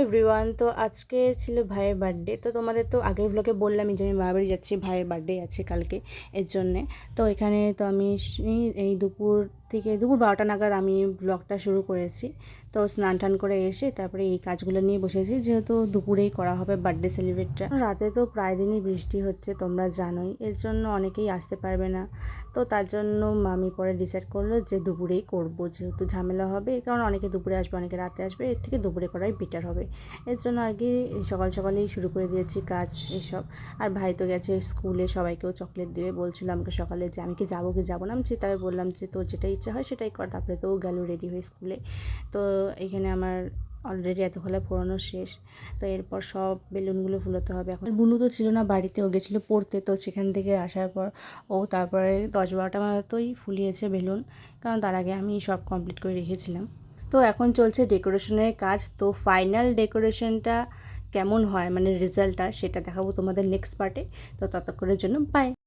Everyone, তো আজকে ছিল ভাইয়ের বার্থডে। তো তোমাদের তো আগের ব্লগে বললামই যে আমি বাড়ি যাচ্ছি, ভাইয়ের বার্থডে আছে কালকে, এর জন্যে। তো এখানে তো আমি এই দুপুর 12টা নাগাদ আমি ব্লগটা শুরু করেছি। তো স্নান টান করে এসে তারপরে এই কাজগুলো নিয়ে বসেছি, যেহেতু দুপুরেই করা হবে বার্থডে সেলিব্রেটটা। রাতে তো প্রায় দিনই বৃষ্টি হচ্ছে, তোমরা জানোই, এর জন্য অনেকেই আসতে পারবে না। তো তার জন্য মামি পরে ডিসাইড করলো যে দুপুরেই করব, যেহেতু ঝামেলা হবে, কারণ অনেকে দুপুরে আসবে, অনেকে রাতে আসবে, এর থেকে দুপুরে করাই বেটার হবে। এর জন্য আর কি সকাল সকালেই শুরু করে দিয়েছি কাজ এসব। আর ভাই তো গেছে স্কুলে, সবাইকেও চকলেট দেবে, বলছিল আমাকে সকালে যে আমি কি যাবো না। আমি তবে বললাম যে তোর যেটা ইচ্ছা হয় সেটাই কর। তারপরে তো গেল রেডি হয়ে স্কুলে। তো এখানে আমার অলরেডি এতগুলো পোড়ানো শেষ। তো এরপর সব বেলুনগুলো ফুলাতে হবে। এখন বুনু তো ছিল না বাড়িতে, ও গেছিলো পড়তে। তো সেখান থেকে আসার পর ও তারপরে 10-12টা মতোই ফুলিয়েছে বেলুন, কারণ তার আগে আমি সব কমপ্লিট করে রেখেছিলাম। তো এখন চলছে ডেকোরেশনের কাজ। তো ফাইনাল ডেকোরেশনটা কেমন হয়, মানে রেজাল্টটা, সেটা দেখাবো তোমাদের নেক্সট পার্টে। তো ততক্ষণের জন্য বাই।